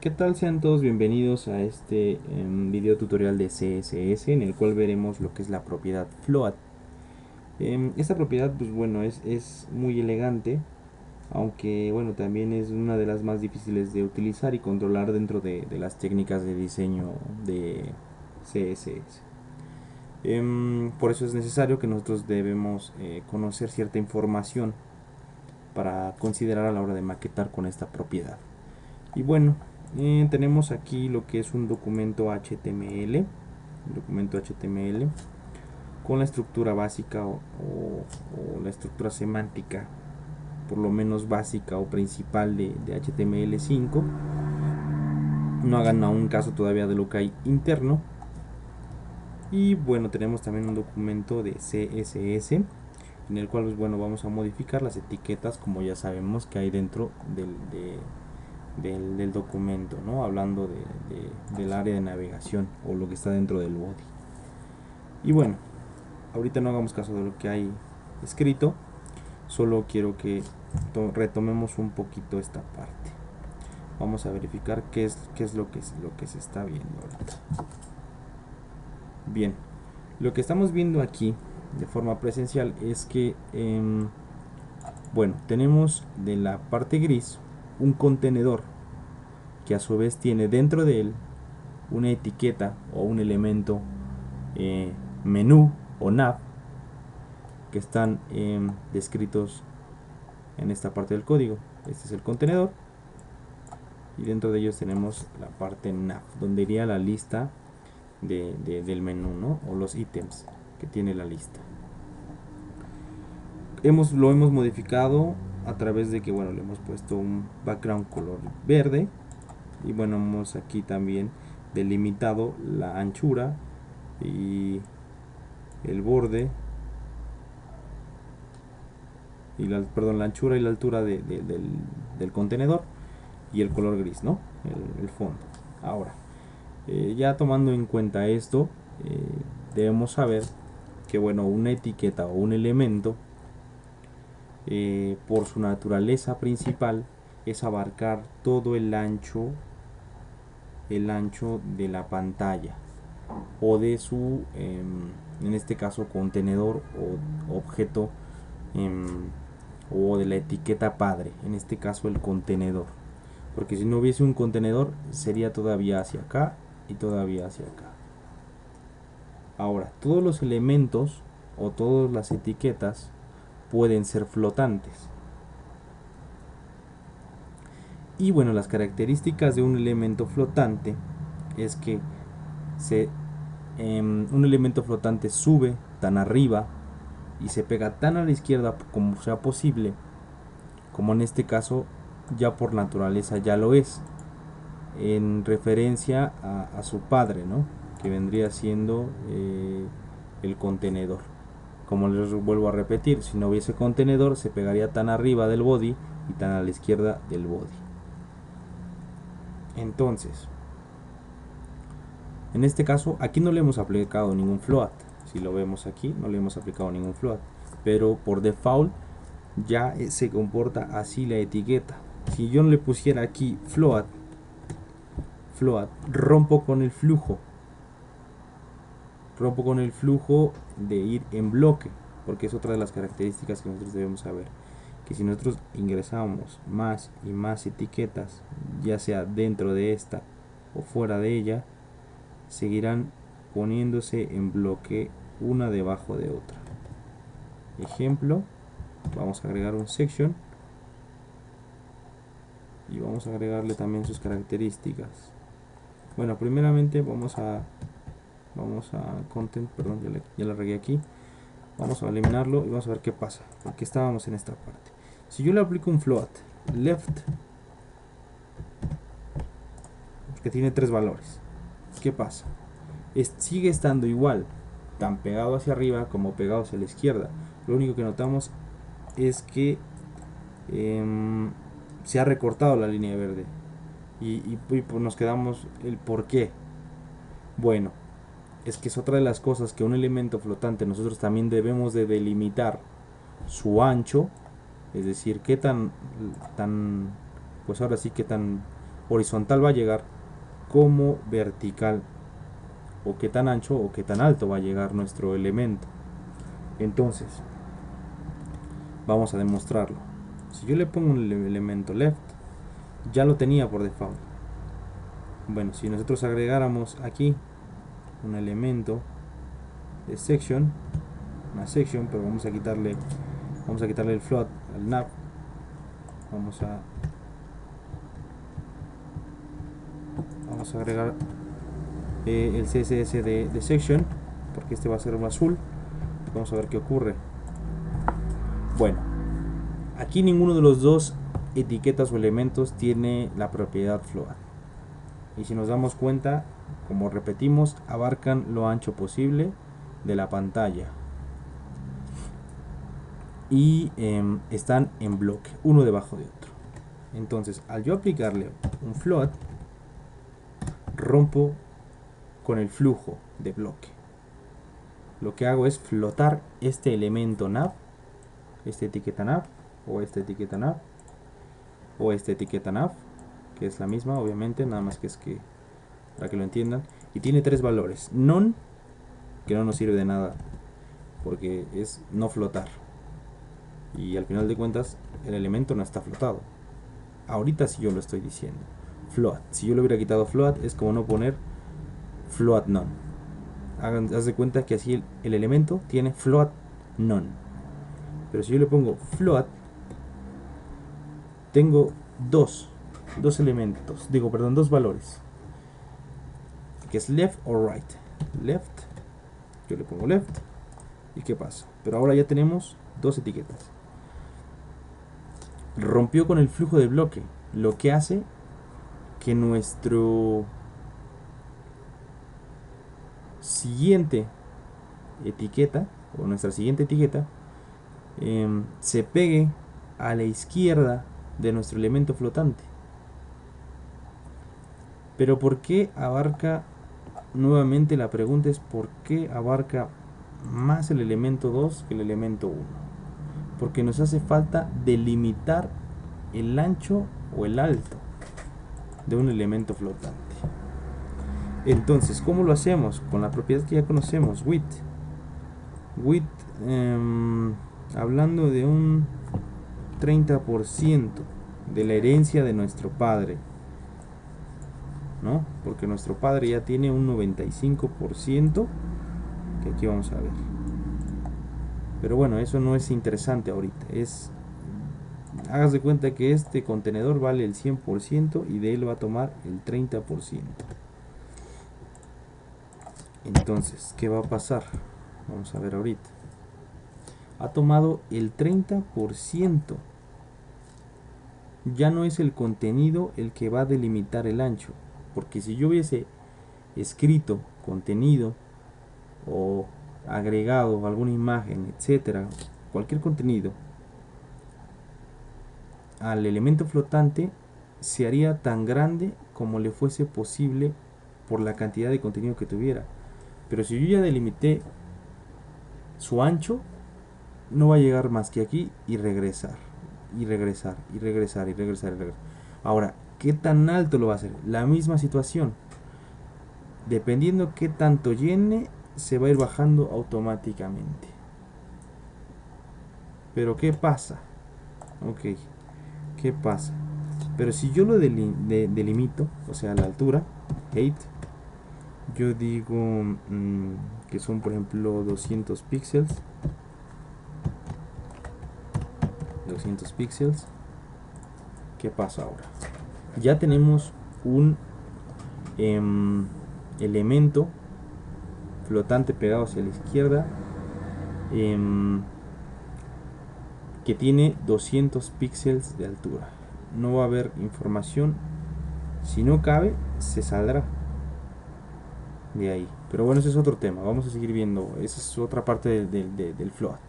¿Qué tal? Sean todos bienvenidos a este video tutorial de CSS en el cual veremos lo que es la propiedad float. Esta propiedad, pues bueno, es muy elegante, aunque bueno, también es una de las más difíciles de utilizar y controlar dentro de las técnicas de diseño de CSS. Por eso es necesario que nosotros debemos conocer cierta información para considerar a la hora de maquetar con esta propiedad. Y bueno, tenemos aquí lo que es un documento HTML con la estructura básica o la estructura semántica, por lo menos básica o principal de HTML5. No hagan aún caso todavía de lo que hay interno. Y bueno, tenemos también un documento de CSS en el cual, pues bueno, vamos a modificar las etiquetas como ya sabemos que hay dentro del documento, ¿no? Hablando del área de navegación o lo que está dentro del body. Y bueno, ahorita no hagamos caso de lo que hay escrito, solo quiero que retomemos un poquito esta parte. Vamos a verificar qué es lo que se está viendo ahorita. Bien, lo que estamos viendo aquí de forma presencial es que bueno, tenemos de la parte gris un contenedor que a su vez tiene dentro de él una etiqueta o un elemento menú o nav que están descritos en esta parte del código. Este es el contenedor y dentro de ellos tenemos la parte nav donde iría la lista del menú, ¿no? O los ítems que tiene la lista. Lo hemos modificado a través de que, bueno, le hemos puesto un background color verde y bueno, hemos aquí también delimitado la anchura y el borde y la anchura y la altura del contenedor y el color gris, ¿no? El fondo. Ahora, ya tomando en cuenta esto, debemos saber que, bueno, una etiqueta o un elemento, por su naturaleza principal, es abarcar todo el ancho de la pantalla o de su, en este caso, contenedor o objeto, o de la etiqueta padre, en este caso el contenedor, porque si no hubiese un contenedor sería todavía hacia acá y todavía hacia acá. Ahora, todos los elementos o todas las etiquetas pueden ser flotantes. Y bueno, las características de un elemento flotante es que un elemento flotante sube tan arriba y se pega tan a la izquierda como sea posible, como en este caso ya por naturaleza ya lo es, en referencia a su padre, ¿no? Que vendría siendo el contenedor. Como les vuelvo a repetir, si no hubiese contenedor se pegaría tan arriba del body y tan a la izquierda del body. Entonces, en este caso aquí no le hemos aplicado ningún float. Si lo vemos aquí, no le hemos aplicado ningún float, pero por default ya se comporta así la etiqueta. Si yo no le pusiera aquí float, rompo con el flujo de ir en bloque, porque es otra de las características que nosotros debemos saber, que si nosotros ingresamos más y más etiquetas, ya sea dentro de esta o fuera de ella, seguirán poniéndose en bloque una debajo de otra. Ejemplo, vamos a agregar un section y vamos a agregarle también sus características. Bueno, primeramente vamos a content, perdón, ya la regué aquí. Vamos a eliminarlo y vamos a ver qué pasa, porque estábamos en esta parte. Si yo le aplico un float left, que tiene 3 valores, ¿qué pasa? Sigue estando igual, tan pegado hacia arriba como pegado hacia la izquierda. Lo único que notamos es que se ha recortado la línea verde y pues nos quedamos el por qué. Bueno, es que es otra de las cosas que un elemento flotante nosotros también debemos de delimitar su ancho, es decir, qué tan pues ahora sí que tan horizontal va a llegar como vertical, o qué tan ancho o qué tan alto va a llegar nuestro elemento. Entonces vamos a demostrarlo. Si yo le pongo un elemento left, ya lo tenía por default. Bueno, si nosotros agregáramos aquí un elemento de section, una section, pero vamos a quitarle el float al nav. Vamos a agregar el CSS de section, porque este va a ser un azul. Vamos a ver qué ocurre. Bueno, aquí ninguno de los dos etiquetas o elementos tiene la propiedad float, y si nos damos cuenta, como repetimos, abarcan lo ancho posible de la pantalla y están en bloque, uno debajo de otro. Entonces, al yo aplicarle un float, rompo con el flujo de bloque. Lo que hago es flotar este elemento nav, esta etiqueta nav, o esta etiqueta nav, o esta etiqueta nav, que es la misma, obviamente, nada más que es que para que lo entiendan, y tiene tres valores. None, que no nos sirve de nada porque es no flotar, y al final de cuentas el elemento no está flotado. Ahorita sí yo lo estoy diciendo. Float, si yo le hubiera quitado float, es como no poner float none. Haz de cuenta que así el elemento tiene float none. Pero si yo le pongo float, tengo dos elementos, dos valores, que es left o right. Left, yo le pongo left, ¿y qué pasa? Pero ahora ya tenemos dos etiquetas. Rompió con el flujo de bloque, lo que hace que nuestro siguiente etiqueta, o nuestra siguiente etiqueta, se pegue a la izquierda de nuestro elemento flotante. Pero ¿por qué abarca? Nuevamente la pregunta es ¿por qué abarca más el elemento 2 que el elemento 1? Porque nos hace falta delimitar el ancho o el alto de un elemento flotante. Entonces, ¿cómo lo hacemos? Con la propiedad que ya conocemos, width. Width, hablando de un 30% de la herencia de nuestro padre, ¿no? Porque nuestro padre ya tiene un 95%, que aquí vamos a ver. Pero bueno, eso no es interesante ahorita. Hagas de cuenta que este contenedor vale el 100% y de él va a tomar el 30%. Entonces, ¿qué va a pasar? Vamos a ver ahorita. Ha tomado el 30%. Ya no es el contenido el que va a delimitar el ancho. Porque si yo hubiese escrito contenido o agregado alguna imagen, etcétera, cualquier contenido al elemento flotante, se haría tan grande como le fuese posible por la cantidad de contenido que tuviera. Pero si yo ya delimité su ancho, no va a llegar más que aquí y regresar, y regresar, y regresar, y regresar, y regresar. Ahora, ¿qué tan alto lo va a hacer? La misma situación. Dependiendo qué tanto llene, se va a ir bajando automáticamente. Pero ¿qué pasa? Ok, ¿qué pasa? Pero si yo lo delimito, o sea, la altura, height, yo digo que son, por ejemplo, 200 píxeles. 200 píxeles. ¿Qué pasa ahora? Ya tenemos un elemento flotante pegado hacia la izquierda, que tiene 200 píxeles de altura. No va a haber información. Si no cabe, se saldrá de ahí. Pero bueno, ese es otro tema. Vamos a seguir viendo. Esa es otra parte del float.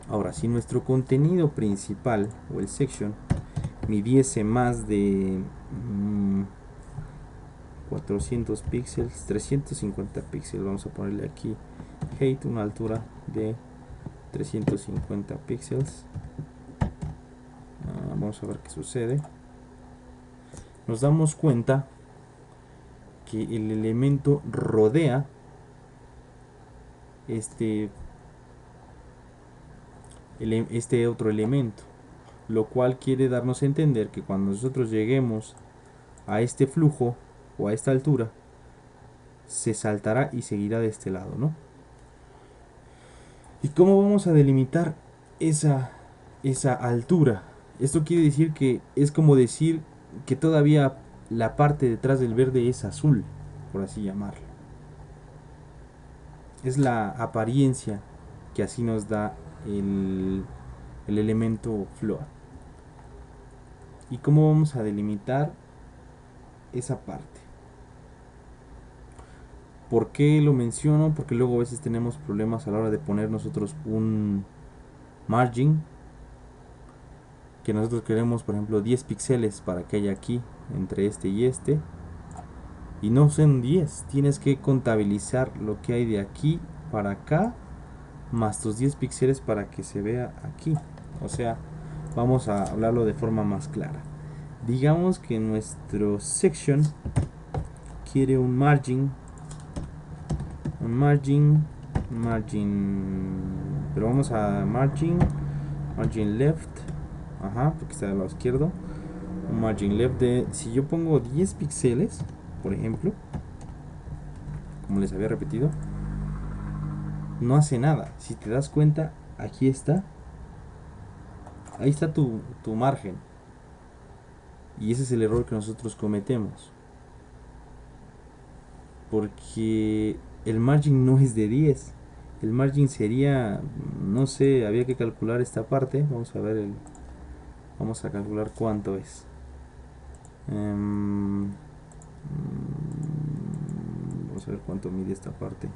Ahora, si nuestro contenido principal o el section midiese más de 400 píxeles, 350 píxeles, vamos a ponerle aquí height, una altura de 350 píxeles. Vamos a ver qué sucede. nos damos cuenta que el elemento rodea este, este otro elemento, lo cual quiere darnos a entender que cuando nosotros lleguemos a este flujo o a esta altura, se saltará y seguirá de este lado, ¿no? ¿Y cómo vamos a delimitar esa altura? Esto quiere decir que es como decir que todavía la parte detrás del verde es azul, por así llamarlo. Es la apariencia que así nos da el elemento float. ¿Y cómo vamos a delimitar esa parte? ¿Por qué lo menciono? Porque luego a veces tenemos problemas a la hora de poner nosotros un margin, que nosotros queremos, por ejemplo, 10 píxeles para que haya aquí entre este y este, y no son 10, tienes que contabilizar lo que hay de aquí para acá más tus 10 píxeles para que se vea aquí. O sea, vamos a hablarlo de forma más clara. Digamos que nuestro section quiere un margin, pero vamos a margin left, porque está del lado izquierdo. Un margin left de, si yo pongo 10 píxeles, por ejemplo, como les había repetido, no hace nada. Si te das cuenta, aquí está, ahí está tu margen, y ese es el error que nosotros cometemos, porque el margin no es de 10. El margin sería, no sé, había que calcular esta parte. Vamos a ver vamos a calcular cuánto es. Vamos a ver cuánto mide esta parte.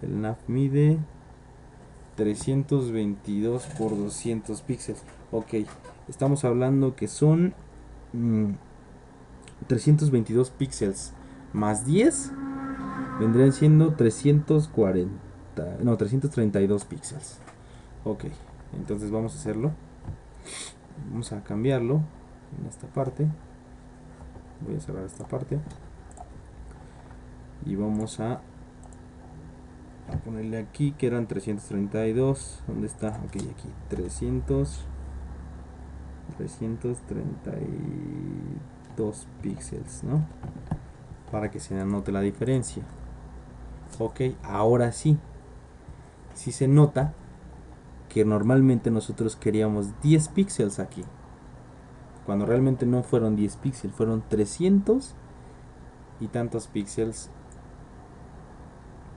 El nav mide 322 por 200 píxeles. Ok, estamos hablando que son 322 píxeles más 10 vendrían siendo 332 píxeles. Ok, entonces vamos a hacerlo. Vamos a cambiarlo en esta parte. Voy a cerrar esta parte y vamos a ponerle aquí que eran 332. ¿Dónde está? Ok, aquí 332 píxeles, ¿no? Para que se anote la diferencia. Ok, ahora sí se nota que normalmente nosotros queríamos 10 píxeles aquí, cuando realmente no fueron 10 píxeles, fueron 300 y tantos píxeles,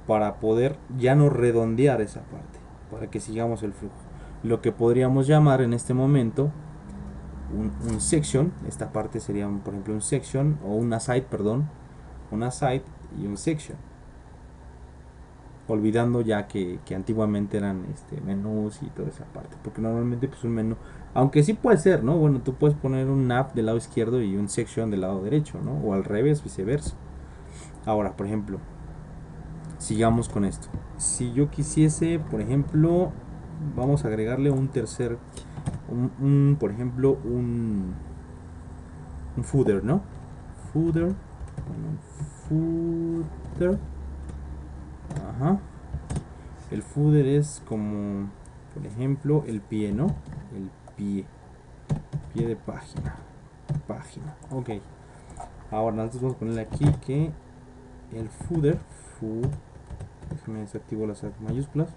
para poder ya no redondear esa parte, para que sigamos el flujo. Lo que podríamos llamar en este momento un section. Esta parte sería, por ejemplo, un section o una side, perdón, una side y un section, olvidando ya que antiguamente eran menús y toda esa parte, porque normalmente pues un menú, aunque sí puede ser, ¿no? Bueno, tú puedes poner un nav del lado izquierdo y un section del lado derecho, ¿no? O al revés, viceversa. Ahora, por ejemplo, sigamos con esto. Si yo quisiese, por ejemplo, vamos a agregarle un tercer, por ejemplo, un footer, ¿no? Footer, el footer es como, por ejemplo, el pie, ¿no? El pie de página. Ok. Ahora nosotros vamos a ponerle aquí que el footer, déjame desactivo las mayúsculas.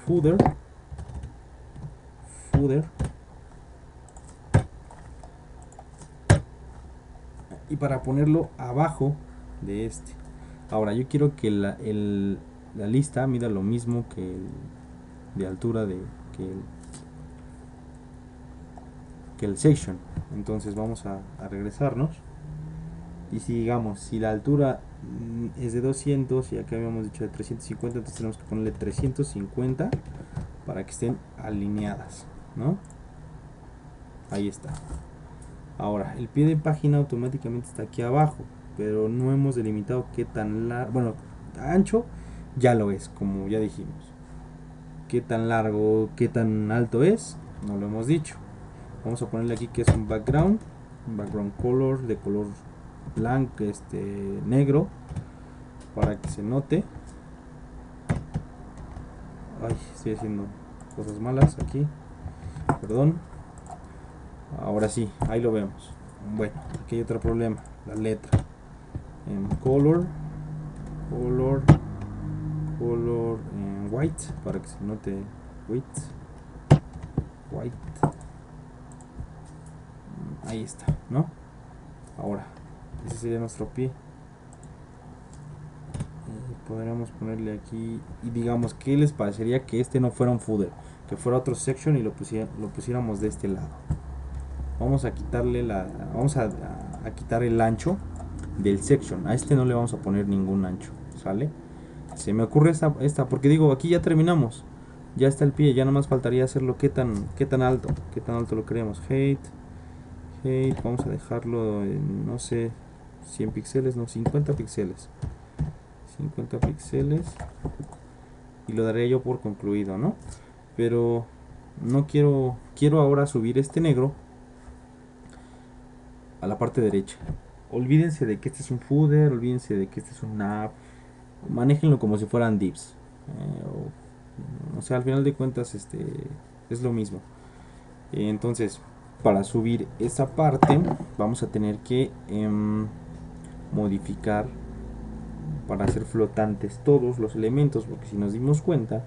Footer. Y para ponerlo abajo de este. Ahora yo quiero que la lista mida lo mismo que de altura que el section. Entonces vamos a regresarnos. Y si digamos, si la altura es de 200 y acá habíamos dicho de 350, entonces tenemos que ponerle 350 para que estén alineadas, ¿no? Ahí está. Ahora, el pie de página automáticamente está aquí abajo, pero no hemos delimitado qué tan largo, bueno, ancho ya lo es, como ya dijimos. Qué tan largo, qué tan alto es, no lo hemos dicho. Vamos a ponerle aquí que es un background color de color blanco, negro, para que se note. Ay, estoy haciendo cosas malas aquí, perdón. Ahora sí, ahí lo vemos. Bueno, aquí hay otro problema, la letra. En color en white, para que se note white. Ahí está, ¿no? Ahora, ese sería nuestro pie. Podríamos ponerle aquí y digamos, ¿qué les parecería que este no fuera un footer, que fuera otro section y lo pusiéramos de este lado? Vamos a quitarle a quitar el ancho del section. A este no le vamos a poner ningún ancho, ¿sale? Se me ocurre esta porque digo, aquí ya terminamos. Ya está el pie, ya nomás faltaría hacerlo qué tan alto lo queremos. Height, vamos a dejarlo en, no sé, 100 píxeles, no, 50 píxeles. 50 píxeles y lo daré yo por concluido, ¿no? Pero no quiero ahora subir este negro a la parte derecha. Olvídense de que este es un footer, olvídense de que este es un nav, manéjenlo como si fueran divs. O sea, al final de cuentas es lo mismo. Entonces, para subir esa parte vamos a tener que modificar para hacer flotantes todos los elementos, porque si nos dimos cuenta,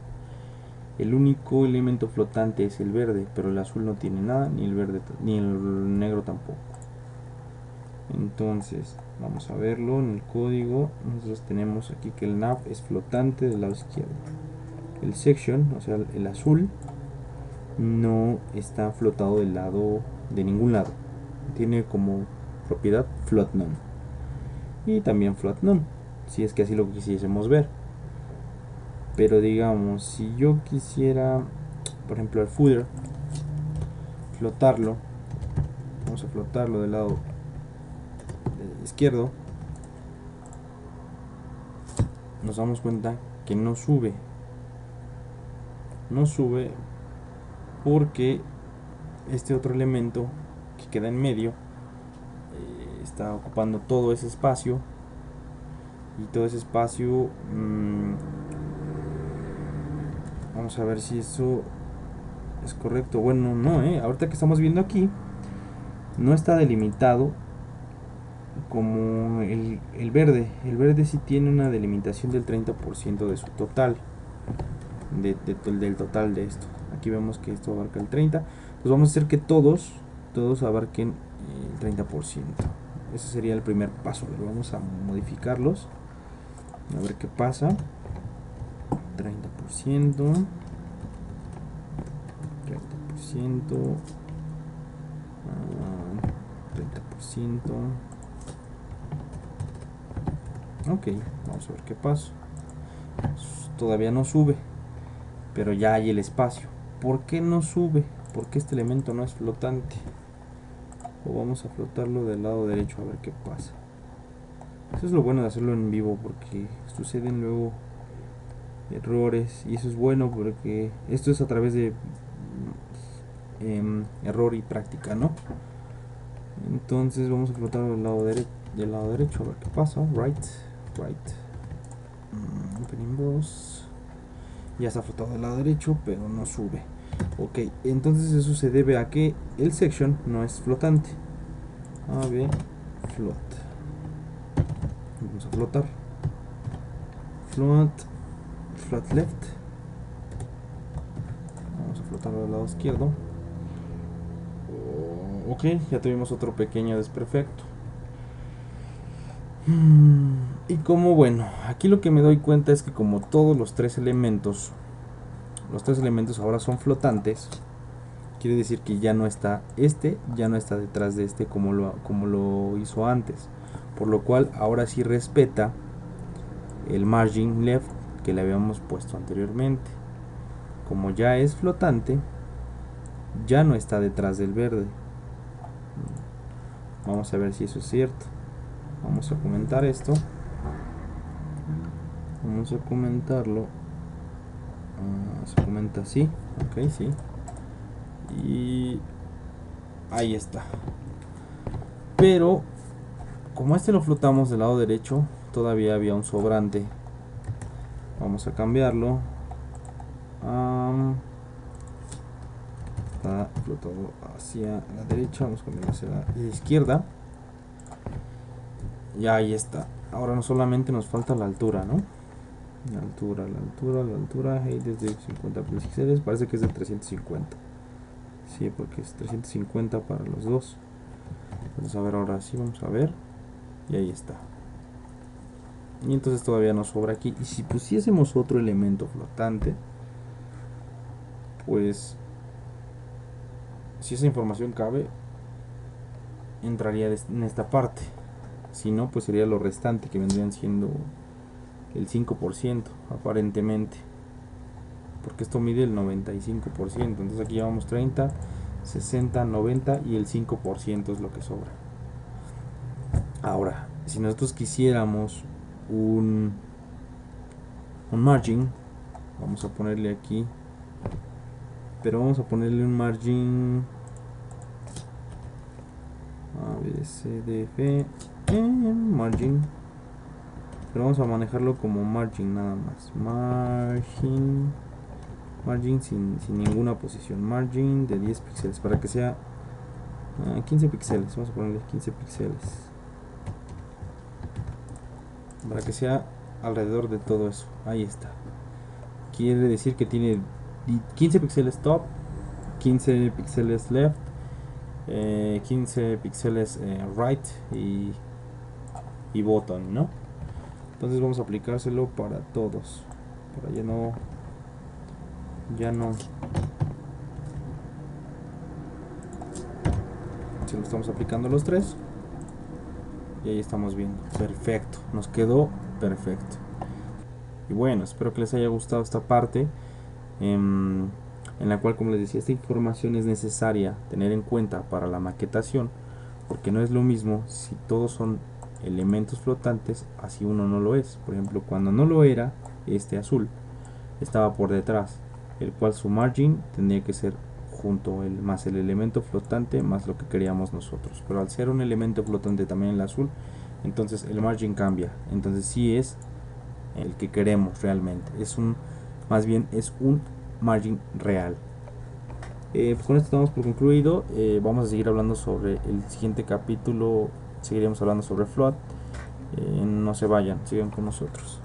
el único elemento flotante es el verde, pero el azul no tiene nada, ni el verde ni el negro tampoco. Entonces vamos a verlo en el código. Nosotros tenemos aquí que el nav es flotante del lado izquierdo. El section, o sea el azul, no está flotado de ningún lado. Tiene como propiedad float none y también float none, si es que así lo quisiésemos ver. Pero digamos, si yo quisiera, por ejemplo, el footer, flotarlo, vamos a flotarlo del lado izquierdo, nos damos cuenta que no sube porque este otro elemento que queda en medio está ocupando todo ese espacio, y todo ese espacio vamos a ver si eso es correcto. Bueno, no, ahorita que estamos viendo aquí no está delimitado como el verde. El verde sí tiene una delimitación del 30% de su total, del total de esto. Aquí vemos que esto abarca el 30%. Pues vamos a hacer que todos abarquen el 30%. Ese sería el primer paso. Vamos a modificarlos, a ver qué pasa. 30%, 30%, ah, 30%. Ok, vamos a ver qué pasa. Todavía no sube, pero ya hay el espacio. ¿Por qué no sube? Porque este elemento no es flotante. O vamos a flotarlo del lado derecho a ver qué pasa. Eso es lo bueno de hacerlo en vivo, porque suceden luego errores, y eso es bueno porque esto es a través de error y práctica, ¿no? Entonces vamos a flotar del lado derecho a ver qué pasa. Right, opening boss. Ya está flotado del lado derecho, pero no sube. Ok, entonces eso se debe a que el section no es flotante. A ver, float. Vamos a flotar. Float left. Vamos a flotar del lado izquierdo. Ok, ya tuvimos otro pequeño desperfecto. Y como bueno, aquí lo que me doy cuenta es que como todos los tres elementos ahora son flotantes, quiere decir que ya no está detrás de este como lo hizo antes, por lo cual ahora sí respeta el margin left que le habíamos puesto anteriormente. Como ya es flotante, ya no está detrás del verde. Vamos a ver si eso es cierto. Vamos a comentar esto. Vamos a comentarlo. Se comenta así. Ok, sí. Y Ahí está. Pero como este lo flotamos del lado derecho, todavía había un sobrante. Vamos a cambiarlo. Está flotado hacia la derecha, vamos a cambiarlo hacia la izquierda. Y ahí está. Ahora no solamente nos falta la altura, ¿no? La altura. Hey, desde 50 píxeles, parece que es de 350. Sí, porque es 350 para los dos. Vamos a ver ahora sí, vamos a ver. Y ahí está. Y entonces todavía nos sobra aquí. Y si pusiésemos otro elemento flotante, pues si esa información cabe, entraría en esta parte. Si no, pues sería lo restante, que vendrían siendo el 5% aparentemente, porque esto mide el 95%. Entonces aquí llevamos 30, 60, 90 y el 5% es lo que sobra. Ahora, si nosotros quisiéramos un margin, vamos a ponerle aquí, pero vamos a ponerle un margin ABCDF margin, pero vamos a manejarlo como margin nada más. Margin sin ninguna posición. Margin de 10 píxeles para que sea 15 píxeles. Vamos a ponerle 15 píxeles para que sea alrededor de todo eso. Ahí está. Quiere decir que tiene 15 píxeles top, 15 píxeles left, 15 píxeles right y bottom, ¿no? Entonces vamos a aplicárselo para todos, para ya no se lo estamos aplicando a los tres y ahí estamos viendo. Perfecto, nos quedó perfecto. Y bueno, espero que les haya gustado esta parte en la cual, como les decía, esta información es necesaria tener en cuenta para la maquetación, porque no es lo mismo si todos son elementos flotantes así uno no lo es. Por ejemplo, cuando no lo era, este azul estaba por detrás, el cual su margin tendría que ser junto más el elemento flotante más lo que queríamos nosotros. Pero al ser un elemento flotante también el azul, entonces el margin cambia. Entonces sí es el que queremos realmente. Más bien es un margin real. Pues con esto estamos por concluido. Vamos a seguir hablando sobre el siguiente capítulo. Seguiremos hablando sobre float. No se vayan, sigan con nosotros.